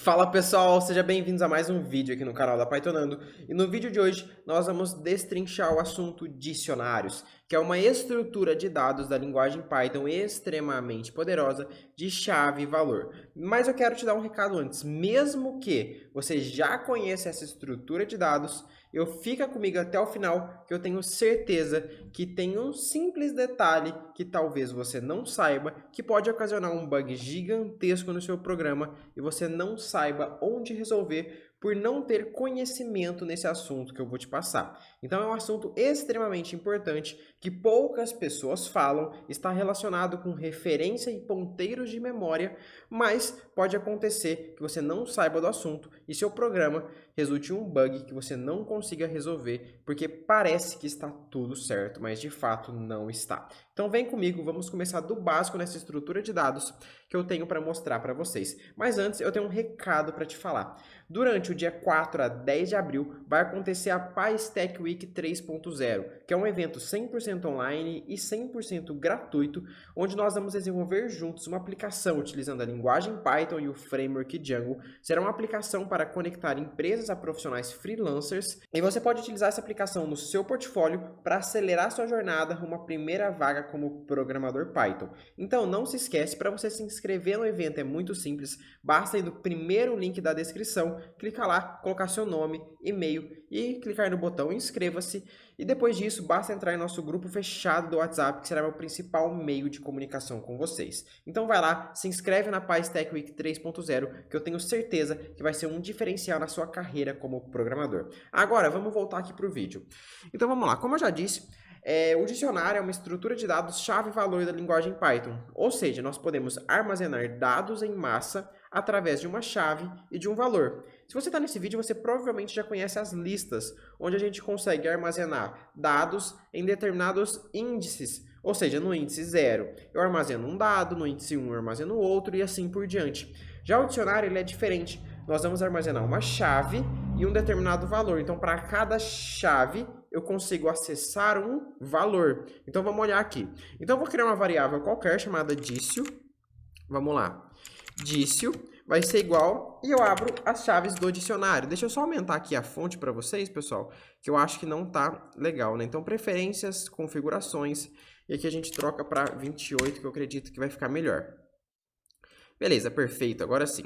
Fala pessoal, sejam bem-vindos a mais um vídeo aqui no canal da Pythonando. E no vídeo de hoje nós vamos destrinchar o assunto dicionários, que é uma estrutura de dados da linguagem Python extremamente poderosa de chave e valor. Mas eu quero te dar um recado antes, mesmo que você já conheça essa estrutura de dados, fica comigo até o final, que eu tenho certeza que tem um simples detalhe que talvez você não saiba, que pode ocasionar um bug gigantesco no seu programa e você não saiba onde resolver por não ter conhecimento nesse assunto que eu vou te passar. Então é um assunto extremamente importante que poucas pessoas falam, está relacionado com referência e ponteiros de memória, mas pode acontecer que você não saiba do assunto e seu programa resulte em um bug que você não consiga resolver, porque parece que está tudo certo, mas de fato não está. Então vem comigo, vamos começar do básico nessa estrutura de dados que eu tenho para mostrar para vocês. Mas antes eu tenho um recado para te falar. Durante o dia 4 a 10 de abril vai acontecer a PyStack Week 3.0, que é um evento 100% online e 100% gratuito, onde nós vamos desenvolver juntos uma aplicação utilizando a linguagem Python e o framework Django. Será uma aplicação para conectar empresas a profissionais freelancers e você pode utilizar essa aplicação no seu portfólio para acelerar sua jornada rumo à primeira vaga como programador Python. Então não se esquece, para você se inscrever no evento é muito simples, basta ir no primeiro link da descrição, clicar lá, colocar seu nome, e-mail e clicar no botão inscreva-se, e depois disso basta entrar em nosso grupo fechado do WhatsApp, que será meu principal meio de comunicação com vocês. Então vai lá, se inscreve na PyStack Week 3.0, que eu tenho certeza que vai ser um diferencial na sua carreira como programador. Agora vamos voltar aqui para o vídeo. Então vamos lá, como eu já disse, o dicionário é uma estrutura de dados chave e valor da linguagem Python, ou seja, nós podemos armazenar dados em massa através de uma chave e de um valor. Se você está nesse vídeo, você provavelmente já conhece as listas, onde a gente consegue armazenar dados em determinados índices, ou seja, no índice 0 eu armazeno um dado, no índice 1 eu armazeno outro e assim por diante. Já o dicionário ele é diferente, nós vamos armazenar uma chave e um determinado valor, então para cada chave eu consigo acessar um valor. Então vamos olhar aqui. Então eu vou criar uma variável qualquer chamada dício. Vamos lá. Dício vai ser igual e eu abro as chaves do dicionário. Deixa eu só aumentar aqui a fonte para vocês, pessoal, que eu acho que não tá legal, né? Então preferências, configurações, e aqui a gente troca para 28, que eu acredito que vai ficar melhor. Beleza, perfeito, agora sim.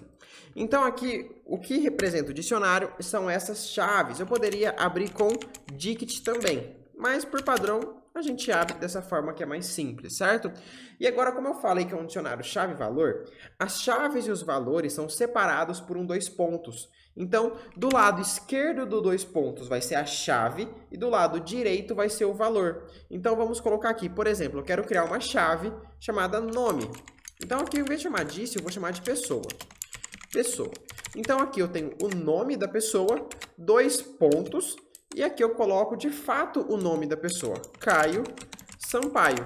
Então aqui, o que representa o dicionário são essas chaves. Eu poderia abrir com dict também, mas por padrão a gente abre dessa forma que é mais simples, certo? E agora, como eu falei que é um dicionário chave-valor, as chaves e os valores são separados por dois pontos. Então, do lado esquerdo do dois pontos vai ser a chave e do lado direito vai ser o valor. Então vamos colocar aqui, por exemplo, eu quero criar uma chave chamada nome. Então aqui, em vez de chamar disso, eu vou chamar de pessoa. Pessoa. Então aqui eu tenho o nome da pessoa, dois pontos, e aqui eu coloco de fato o nome da pessoa, Caio Sampaio.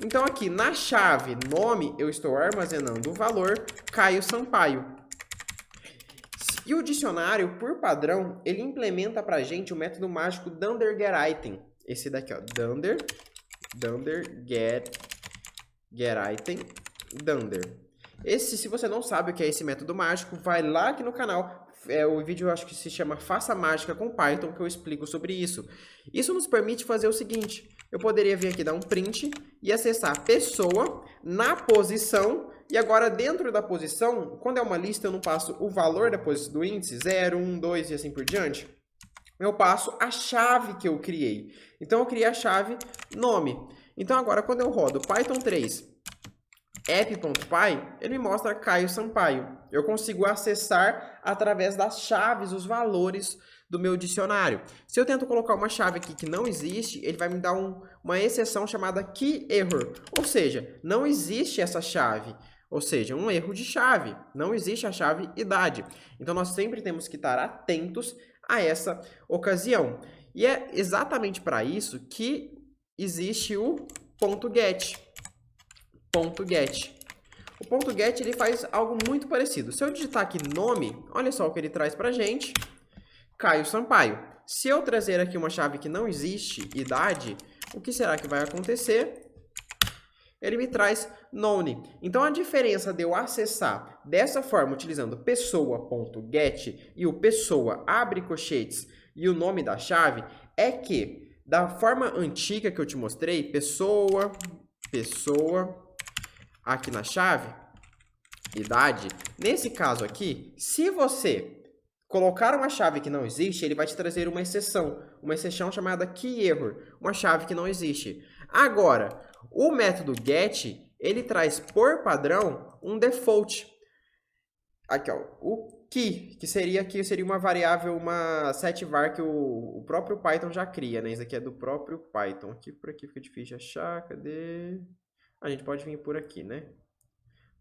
Então aqui na chave nome eu estou armazenando o valor Caio Sampaio. E o dicionário, por padrão, ele implementa para a gente o método mágico dunderGetItem. Esse daqui, ó, dunderGetItem. Dunder. Se você não sabe o que é esse método mágico, vai lá aqui no canal. O vídeo eu acho que se chama Faça Mágica com Python, que eu explico sobre isso. Isso nos permite fazer o seguinte. Eu poderia vir aqui dar um print e acessar a pessoa na posição. E agora dentro da posição, quando é uma lista, eu não passo o valor do índice, 0, 1, 2 e assim por diante. Eu passo a chave que eu criei. Então eu criei a chave nome. Então agora quando eu rodo Python 3 app.py, ele me mostra Caio Sampaio. Eu consigo acessar através das chaves os valores do meu dicionário. Se eu tento colocar uma chave aqui que não existe, ele vai me dar uma exceção chamada key error. Ou seja, não existe essa chave. Ou seja, um erro de chave. Não existe a chave idade. Então nós sempre temos que estar atentos a essa ocasião. E é exatamente para isso que existe o .get. .get. O .get ele faz algo muito parecido. Se eu digitar aqui nome, olha só o que ele traz para a gente. Caio Sampaio. Se eu trazer aqui uma chave que não existe, idade, o que será que vai acontecer? ele me traz known. Então, a diferença de eu acessar dessa forma, utilizando pessoa.get e o pessoa abre colchetes e o nome da chave, é que, da forma antiga que eu te mostrei, pessoa, aqui na chave, idade, nesse caso aqui, se você colocar uma chave que não existe, ele vai te trazer uma exceção chamada keyError, uma chave que não existe. Agora, o método get, ele traz por padrão um default. Aqui, ó, o key, que seria uma variável, uma setvar que o próprio Python já cria, né? Isso aqui é do próprio Python. Aqui, por aqui fica difícil de achar, cadê? A gente pode vir por aqui, né?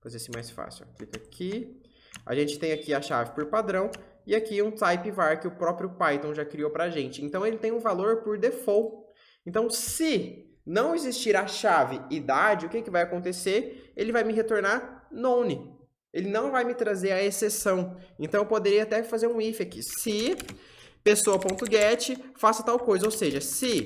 Fazer assim mais fácil. Ó. Clica aqui. A gente tem aqui a chave por padrão e aqui um type var que o próprio Python já criou pra gente. Então, ele tem um valor por default. Então, se não existir a chave idade, o que vai acontecer? Ele vai me retornar known. Ele não vai me trazer a exceção. Então, eu poderia até fazer um if aqui. Se pessoa.get faça tal coisa. Ou seja, se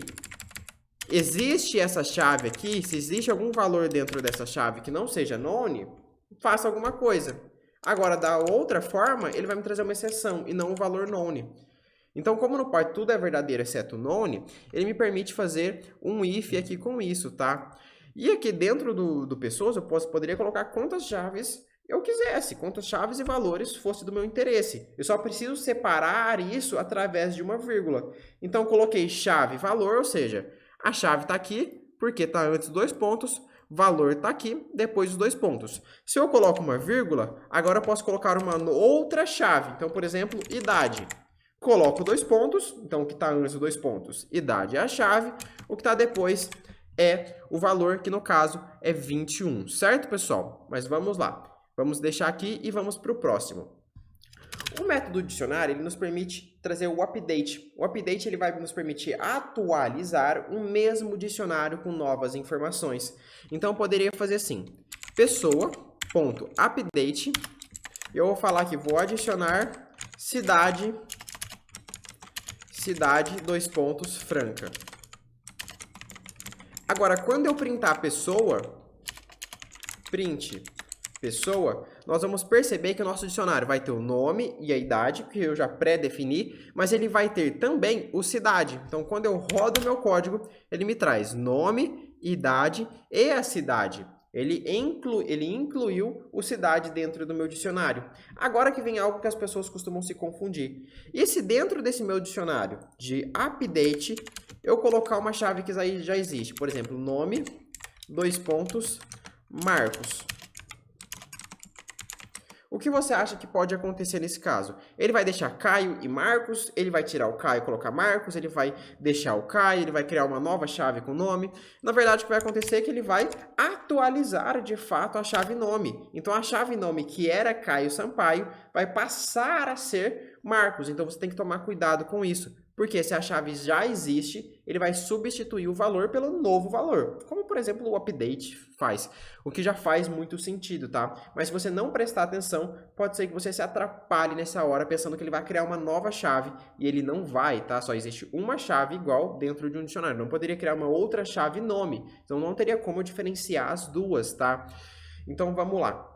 existe essa chave aqui, se existe algum valor dentro dessa chave que não seja known, faça alguma coisa. Agora, da outra forma, ele vai me trazer uma exceção e não um valor known. Então, como no Python tudo é verdadeiro exceto known, ele me permite fazer um if aqui com isso, tá? E aqui dentro do pessoas, eu poderia colocar quantas chaves eu quisesse, quantas chaves e valores fosse do meu interesse. Eu só preciso separar isso através de uma vírgula. Então, coloquei chave e valor, ou seja, a chave está aqui, porque está antes dos 2 pontos, valor está aqui, depois dos 2 pontos. Se eu coloco uma vírgula, agora eu posso colocar uma outra chave. Então, por exemplo, idade. Coloco 2 pontos, então o que está antes dos 2 pontos, idade é a chave, o que está depois é o valor, que no caso é 21, certo, pessoal? Mas vamos lá, vamos deixar aqui e vamos para o próximo. O método dicionário, ele nos permite trazer o update. O update ele vai nos permitir atualizar o mesmo dicionário com novas informações. Então, eu poderia fazer assim, pessoa.update, eu vou falar que vou adicionar cidade, 2 pontos, Franca. Agora, quando eu printar pessoa, print pessoa, nós vamos perceber que o nosso dicionário vai ter o nome e a idade, que eu já pré-defini, mas ele vai ter também o cidade. Então, quando eu rodo o meu código, ele me traz nome, idade e a cidade. Ele incluiu o cidade dentro do meu dicionário. Agora que vem algo que as pessoas costumam se confundir. E se dentro desse meu dicionário de update, eu colocar uma chave que já existe, por exemplo, nome, 2 pontos, Marcos. O que você acha que pode acontecer nesse caso? Ele vai deixar Caio e Marcos, ele vai tirar o Caio e colocar Marcos, ele vai deixar o Caio, ele vai criar uma nova chave com nome. Na verdade, o que vai acontecer é que ele vai atualizar, de fato, a chave nome. Então, a chave nome, que era Caio Sampaio, vai passar a ser Marcos. Então, você tem que tomar cuidado com isso. Porque se a chave já existe, ele vai substituir o valor pelo novo valor. Como, por exemplo, o update faz. O que já faz muito sentido, tá? Mas se você não prestar atenção, pode ser que você se atrapalhe nessa hora pensando que ele vai criar uma nova chave. E ele não vai, tá? Só existe uma chave igual dentro de um dicionário. Não poderia criar uma outra chave nome. Então, não teria como diferenciar as duas, tá? Então, vamos lá.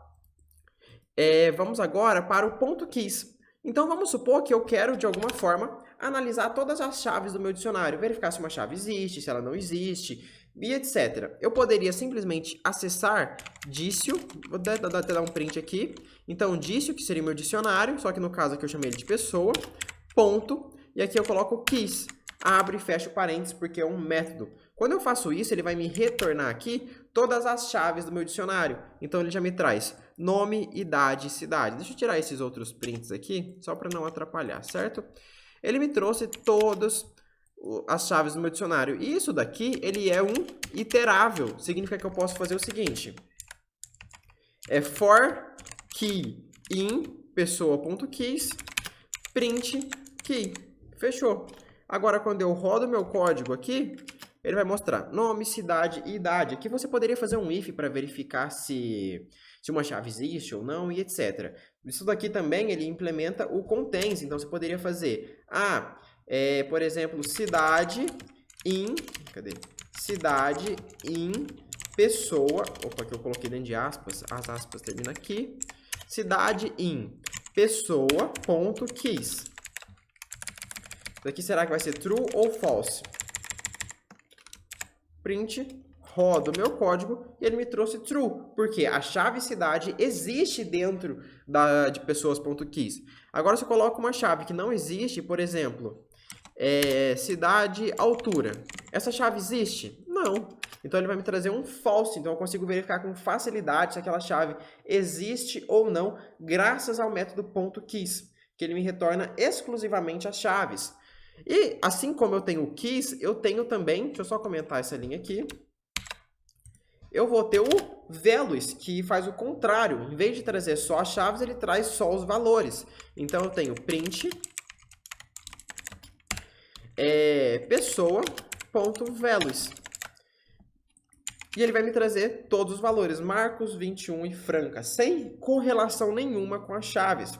Vamos agora para o ponto keys. Então, vamos supor que eu quero, de alguma forma, analisar todas as chaves do meu dicionário, verificar se uma chave existe, se ela não existe, e etc. Eu poderia simplesmente acessar dício, vou até dar um print aqui. Então, dício, que seria o meu dicionário, só que no caso aqui eu chamei ele de pessoa, ponto, e aqui eu coloco keys, abro e fecho parênteses, porque é um método. Quando eu faço isso, ele vai me retornar aqui todas as chaves do meu dicionário. Então, ele já me traz nome, idade, cidade. Deixa eu tirar esses outros prints aqui, só para não atrapalhar, certo? Ele me trouxe todas as chaves do meu dicionário. E isso daqui, ele é um iterável. Significa que eu posso fazer o seguinte. For key in pessoa.keys, print key. Fechou. Agora, quando eu rodo meu código aqui, ele vai mostrar nome, cidade e idade. Aqui você poderia fazer um if para verificar se uma chave existe ou não e etc. Isso daqui também ele implementa o contains. Então, você poderia fazer, por exemplo, cidade in pessoa, opa, que eu coloquei dentro de aspas, as aspas terminam aqui, cidade em pessoa.keys. Isso aqui será que vai ser true ou false? Print, rodo meu código e ele me trouxe true, porque a chave cidade existe dentro de pessoas.keys. Agora, se eu coloco uma chave que não existe, por exemplo, cidade altura, essa chave existe? Não. Então, ele vai me trazer um false, então eu consigo verificar com facilidade se aquela chave existe ou não, graças ao método .keys, que ele me retorna exclusivamente as chaves. E assim como eu tenho o keys, eu tenho também, deixa eu só comentar essa linha aqui, eu vou ter o values, que faz o contrário. Em vez de trazer só as chaves, ele traz só os valores. Então, eu tenho print pessoa.values. E ele vai me trazer todos os valores, Marcos, 21 e Franca, sem correlação nenhuma com as chaves.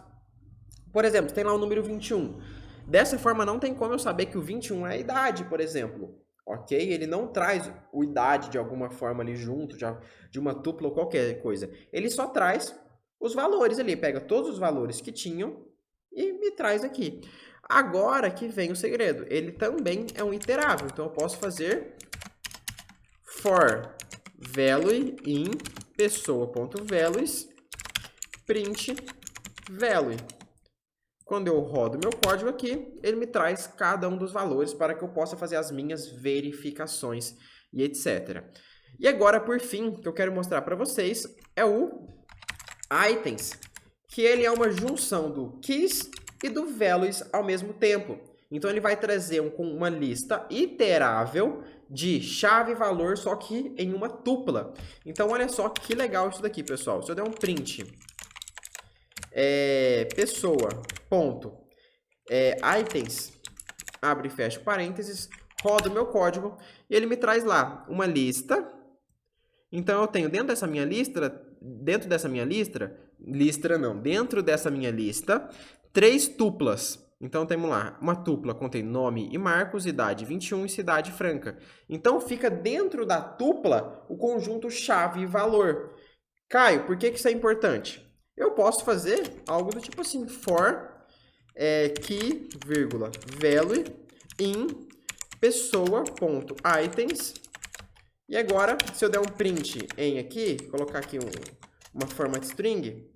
Por exemplo, tem lá o número 21. Dessa forma, não tem como eu saber que o 21 é a idade, por exemplo. Ok? Ele não traz o idade de alguma forma ali junto, de uma tupla ou qualquer coisa. Ele só traz os valores ali. Pega todos os valores que tinham e me traz aqui. Agora que vem o segredo. Ele também é um iterável. Então, eu posso fazer for value in pessoa.values print value. Quando eu rodo meu código aqui, ele me traz cada um dos valores para que eu possa fazer as minhas verificações e etc. E agora, por fim, o que eu quero mostrar para vocês é o items, que ele é uma junção do keys e do values ao mesmo tempo. Então, ele vai trazer uma lista iterável de chave e valor, só que em uma tupla. Então, olha só que legal isso daqui, pessoal. Se eu der um print items, abre e fecha parênteses, rodo meu código e ele me traz lá uma lista. Então, eu tenho dentro dessa minha lista, 3 tuplas. Então, temos lá, uma tupla contém nome e Marcos, idade 21 e cidade Franca. Então, fica dentro da tupla o conjunto chave e valor. Caio, por que isso é importante? Eu posso fazer algo do tipo assim, for key, value in pessoa.items. E agora, se eu der um print em aqui, colocar aqui uma format string,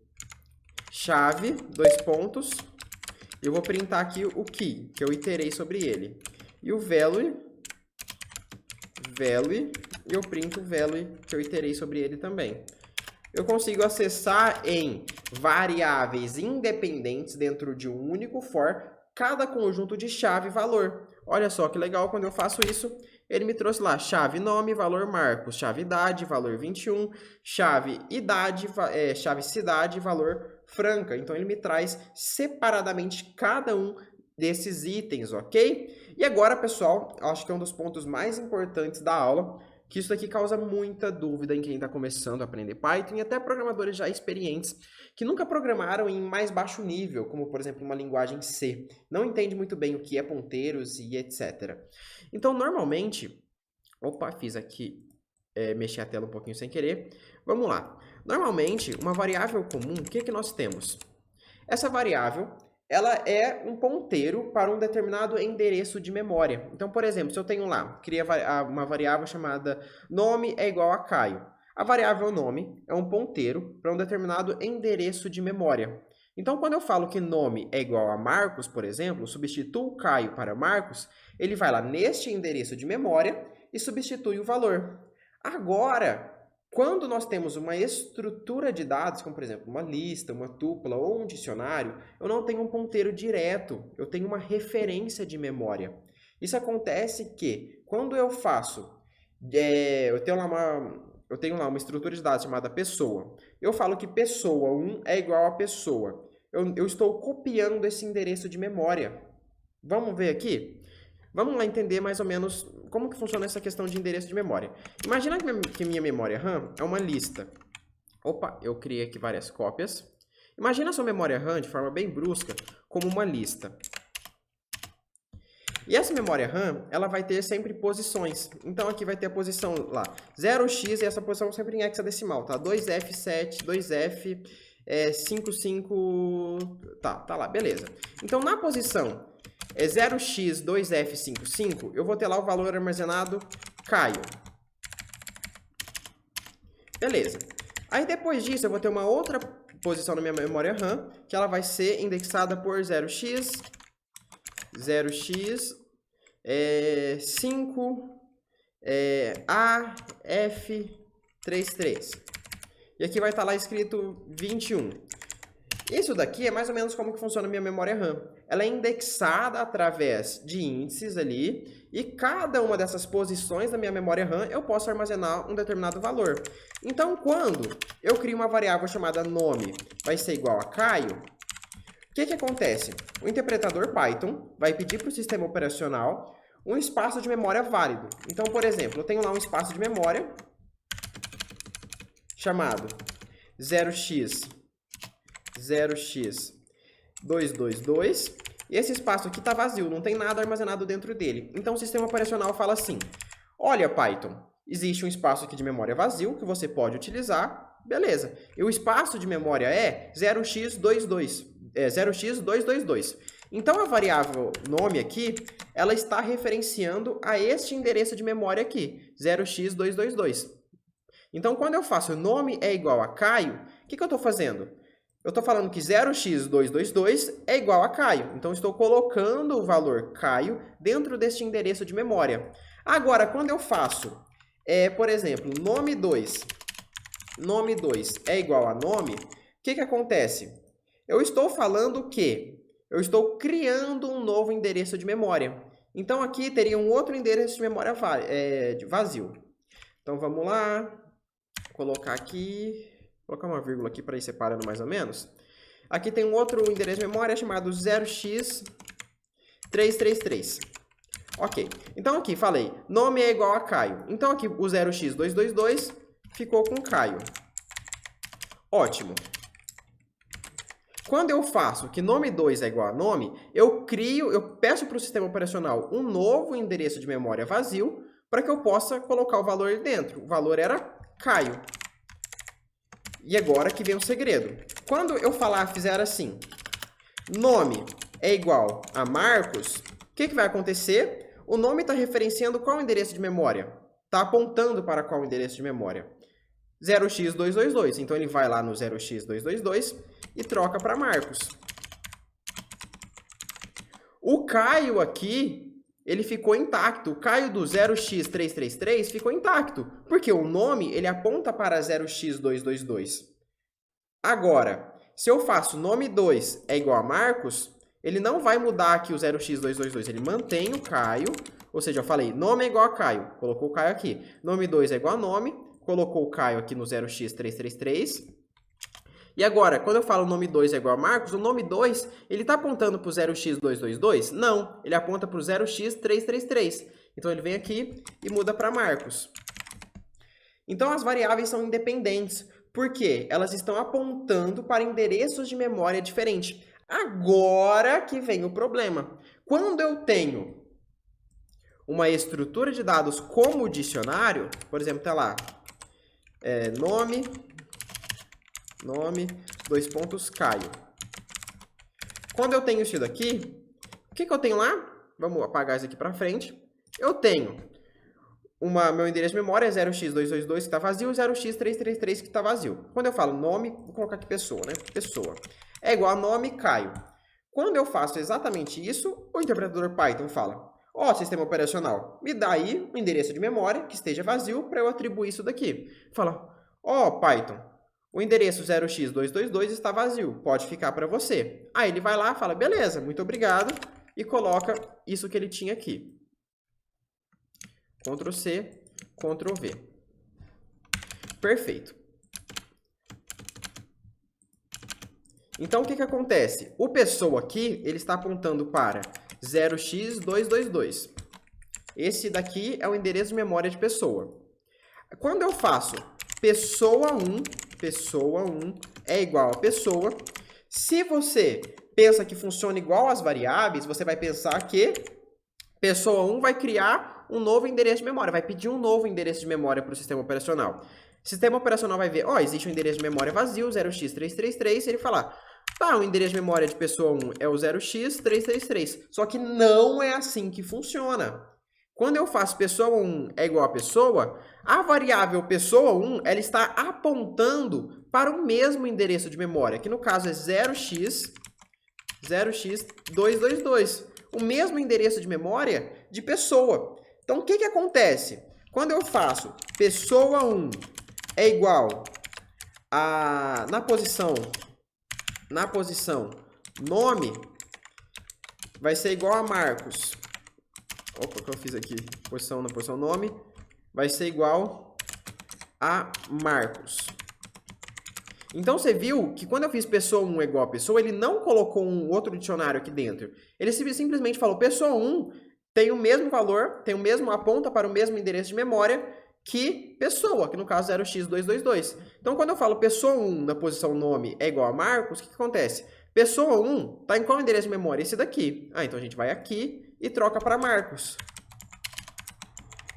chave, 2 pontos, eu vou printar aqui o key, que eu iterei sobre ele. E o value, e eu printo o value, que eu iterei sobre ele também. Eu consigo acessar em variáveis independentes dentro de um único for cada conjunto de chave e valor. Olha só que legal, quando eu faço isso, ele me trouxe lá chave nome, valor Marcos, chave idade, valor 21, chave idade, chave cidade, valor Franca. Então, ele me traz separadamente cada um desses itens, ok? E agora, pessoal, acho que é um dos pontos mais importantes da aula, que isso aqui causa muita dúvida em quem está começando a aprender Python e até programadores já experientes que nunca programaram em mais baixo nível, como, por exemplo, uma linguagem C. Não entende muito bem o que é ponteiros e etc. Então, normalmente... Opa, fiz aqui, mexi a tela um pouquinho sem querer. Vamos lá. Normalmente, uma variável comum, o que nós temos? Essa variável... ela é um ponteiro para um determinado endereço de memória. Então, por exemplo, se eu tenho lá, cria uma variável chamada nome é igual a Caio. A variável nome é um ponteiro para um determinado endereço de memória. Então, quando eu falo que nome é igual a Marcos, por exemplo, substituo Caio para Marcos, ele vai lá neste endereço de memória e substitui o valor. Agora, quando nós temos uma estrutura de dados, como por exemplo uma lista, uma tupla ou um dicionário, eu não tenho um ponteiro direto, eu tenho uma referência de memória. Isso acontece que quando eu faço, eu tenho lá uma estrutura de dados chamada pessoa. Eu falo que pessoa 1 é igual a pessoa. Eu estou copiando esse endereço de memória. Vamos ver aqui? Vamos lá entender mais ou menos como que funciona essa questão de endereço de memória. Imagina que minha memória RAM é uma lista. Opa, eu criei aqui várias cópias. Imagina a sua memória RAM, de forma bem brusca, como uma lista. E essa memória RAM, ela vai ter sempre posições. Então, aqui vai ter a posição lá, 0x, e essa posição sempre em hexadecimal, tá? 2F7, 2F, 55... Tá lá, beleza. Então, na posição 0x, 2F55, eu vou ter lá o valor armazenado Caio. Beleza. Aí, depois disso, eu vou ter uma outra posição na minha memória RAM, que ela vai ser indexada por 0x, 5, AF33. E aqui vai estar lá escrito 21. Isso daqui é mais ou menos como que funciona a minha memória RAM. Ela é indexada através de índices ali, e cada uma dessas posições da minha memória RAM eu posso armazenar um determinado valor. Então, quando eu crio uma variável chamada nome vai ser igual a Caio, o que acontece? O interpretador Python vai pedir para o sistema operacional um espaço de memória válido. Então, por exemplo, eu tenho lá um espaço de memória chamado 0x222, e esse espaço aqui está vazio, não tem nada armazenado dentro dele. Então, o sistema operacional fala assim, olha, Python, existe um espaço aqui de memória vazio que você pode utilizar, beleza. E o espaço de memória é 0x222. Então, a variável nome aqui, ela está referenciando a este endereço de memória aqui, 0x222. Então, quando eu faço nome é igual a Caio, o que eu estou fazendo? Eu estou falando que 0x222 é igual a Caio. Então, estou colocando o valor Caio dentro deste endereço de memória. Agora, quando eu faço, por exemplo, nome 2 é igual a nome, o que acontece? Eu estou falando que eu estou criando um novo endereço de memória. Então, aqui teria um outro endereço de memória vazio. Então, vamos lá. Colocar aqui... Colocar uma vírgula aqui para ir separando mais ou menos. Aqui tem um outro endereço de memória chamado 0x333. Ok. Então, aqui falei, nome é igual a Caio. Então, aqui o 0x222 ficou com Caio. Ótimo. Quando eu faço que nome 2 é igual a nome, eu peço para o sistema operacional um novo endereço de memória vazio para que eu possa colocar o valor dentro. O valor era Caio. E agora que vem o segredo. Quando eu fizer assim, nome é igual a Marcos, o que vai acontecer? O nome está referenciando qual endereço de memória? Está apontando para qual endereço de memória? 0x222. Então, ele vai lá no 0x222 e troca para Marcos. O Caio aqui, ele ficou intacto. O Caio do 0x333 ficou intacto, porque o nome ele aponta para 0x222. Agora, se eu faço nome 2 é igual a Marcos, ele não vai mudar aqui o 0x222, ele mantém o Caio, ou seja, eu falei nome é igual a Caio, colocou o Caio aqui. Nome 2 é igual a nome, colocou o Caio aqui no 0x333. E agora, quando eu falo nome 2 é igual a Marcos, o nome 2, ele está apontando para o 0x222? Não, ele aponta para o 0x333. Então, ele vem aqui e muda para Marcos. Então, as variáveis são independentes, porque elas estão apontando para endereços de memória diferentes. Agora que vem o problema. Quando eu tenho uma estrutura de dados como dicionário, por exemplo, tá lá, nome, 2 pontos, Caio. Quando eu tenho isso daqui, o que eu tenho lá? Vamos apagar isso aqui para frente. Eu tenho meu endereço de memória é 0x222 que está vazio e 0x333 que está vazio. Quando eu falo nome, vou colocar aqui pessoa, né? Pessoa. É igual a nome, Caio. Quando eu faço exatamente isso, o interpretador Python fala, sistema operacional, me dá aí um endereço de memória que esteja vazio para eu atribuir isso daqui. Fala, Python, o endereço 0x222 está vazio, pode ficar para você. Aí ele vai lá e fala, beleza, muito obrigado, e coloca isso que ele tinha aqui. Ctrl C, Ctrl V. Perfeito. Então, o que acontece? O pessoa aqui, ele está apontando para 0x222. Esse daqui é o endereço de memória de pessoa. Quando eu faço pessoa 1 é igual a pessoa. Se você pensa que funciona igual às variáveis, você vai pensar que Pessoa 1 vai criar um novo endereço de memória, vai pedir um novo endereço de memória para o sistema operacional. O sistema operacional vai ver, existe um endereço de memória vazio, 0x333, e ele falar, tá, o endereço de memória de pessoa 1 é o 0x333. Só que não é assim que funciona. Quando eu faço pessoa 1 é igual a pessoa, a variável pessoa 1 ela está apontando para o mesmo endereço de memória, que no caso é 0x222, o mesmo endereço de memória de pessoa. Então, o que acontece? Quando eu faço pessoa 1 é igual a, na posição nome, vai ser igual a Marcos. Opa, o que eu fiz aqui? Posição na posição nome, vai ser igual a Marcos. Então, você viu que quando eu fiz pessoa 1 é igual a pessoa, ele não colocou um outro dicionário aqui dentro. Ele simplesmente falou, pessoa 1 tem o mesmo valor, aponta para o mesmo endereço de memória que pessoa, que no caso é 0x222. Então, quando eu falo pessoa 1 na posição nome é igual a Marcos, o que acontece? Pessoa 1 está em qual endereço de memória? Esse daqui. Então a gente vai aqui e troca para Marcos.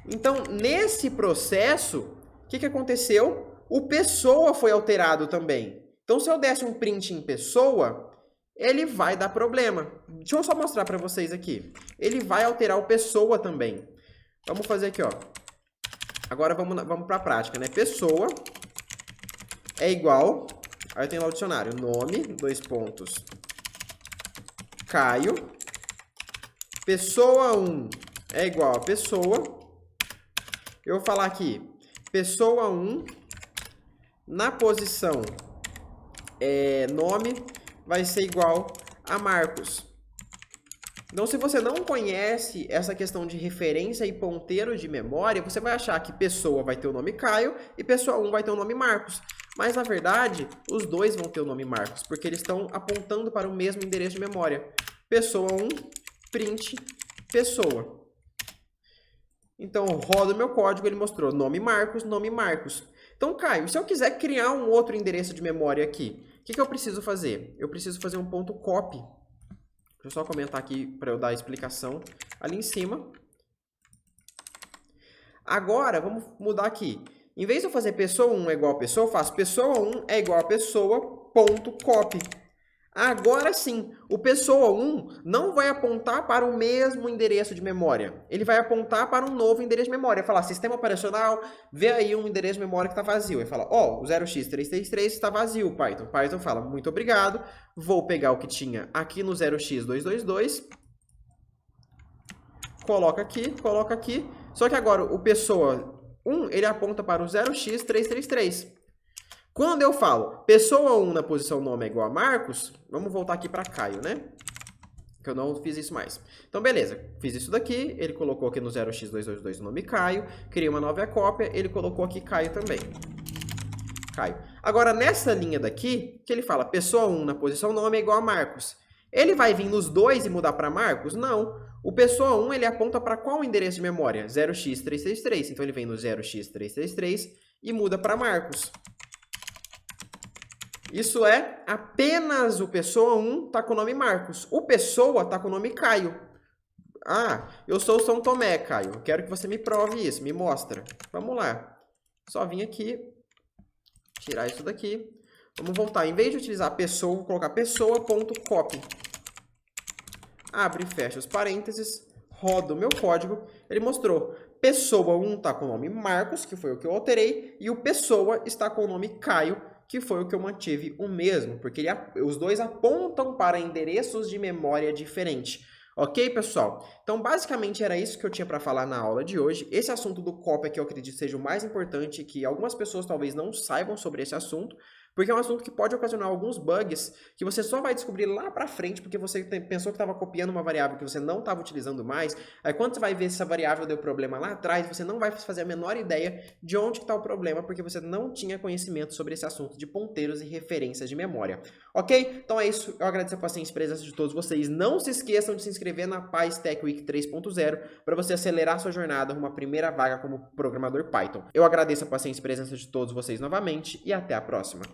Então, nesse processo, o que aconteceu? O pessoa foi alterado também. Então, se eu desse um print em pessoa, ele vai dar problema. Deixa eu só mostrar para vocês aqui. Ele vai alterar o pessoa também. Vamos fazer aqui, ó. Agora vamos para a prática, né? Pessoa é igual... Aí eu tenho lá o dicionário. Nome, Caio. Pessoa 1 é igual a pessoa. Eu vou falar aqui. Pessoa 1 na posição nome vai ser igual a Marcos. Então, se você não conhece essa questão de referência e ponteiro de memória, você vai achar que pessoa vai ter o nome Caio e pessoa 1 vai ter o nome Marcos. Mas, na verdade, os dois vão ter o nome Marcos, porque eles estão apontando para o mesmo endereço de memória. Pessoa 1, print, pessoa. Então, roda o meu código, ele mostrou nome Marcos, nome Marcos. Então, Caio, se eu quiser criar um outro endereço de memória aqui, o que eu preciso fazer? Eu preciso fazer um ponto copy. Deixa eu só comentar aqui para eu dar a explicação ali em cima. Agora, vamos mudar aqui. Em vez de eu fazer pessoa 1 é igual a pessoa, eu faço pessoa 1 é igual a pessoa, ponto copy. Agora sim, o pessoa 1 não vai apontar para o mesmo endereço de memória. Ele vai apontar para um novo endereço de memória. Vai falar, sistema operacional, vê aí um endereço de memória que está vazio. Ele fala, o 0x333 está vazio, Python. Python fala, muito obrigado, vou pegar o que tinha aqui no 0x222, coloca aqui. Só que agora o pessoa 1, ele aponta para o 0x333. Quando eu falo pessoa 1 na posição nome é igual a Marcos, vamos voltar aqui para Caio, né? Que eu não fiz isso mais. Então, beleza. Fiz isso daqui, ele colocou aqui no 0x222 o nome Caio, criei uma nova cópia, ele colocou aqui Caio também. Caio. Agora, nessa linha daqui, que ele fala pessoa 1 na posição nome é igual a Marcos. Ele vai vir nos dois e mudar para Marcos? Não. O pessoa 1, ele aponta para qual endereço de memória? 0x333. Então, ele vem no 0x333 e muda para Marcos. Isso é, apenas o pessoa 1 está com o nome Marcos. O pessoa está com o nome Caio. Ah, eu sou o São Tomé, Caio. Quero que você me prove isso, me mostra. Vamos lá. Só vim aqui, tirar isso daqui. Vamos voltar. Em vez de utilizar pessoa, vou colocar pessoa.copy. Abre e fecha os parênteses. Roda o meu código. Ele mostrou. Pessoa 1 está com o nome Marcos, que foi o que eu alterei. E o pessoa está com o nome Caio, que foi o que eu mantive o mesmo, porque os dois apontam para endereços de memória diferentes. Ok, pessoal? Então, basicamente, era isso que eu tinha para falar na aula de hoje. Esse assunto do copy aqui eu acredito seja o mais importante, que algumas pessoas talvez não saibam sobre esse assunto, porque é um assunto que pode ocasionar alguns bugs que você só vai descobrir lá pra frente, porque você pensou que estava copiando uma variável que você não estava utilizando mais. Aí quando você vai ver se essa variável deu problema lá atrás, você não vai fazer a menor ideia de onde está o problema, porque você não tinha conhecimento sobre esse assunto de ponteiros e referências de memória. Ok? Então é isso. Eu agradeço a paciência e presença de todos vocês. Não se esqueçam de se inscrever na PAIS Tech Week 3.0 para você acelerar sua jornada rumo à primeira vaga como programador Python. Eu agradeço a paciência e presença de todos vocês novamente e até a próxima.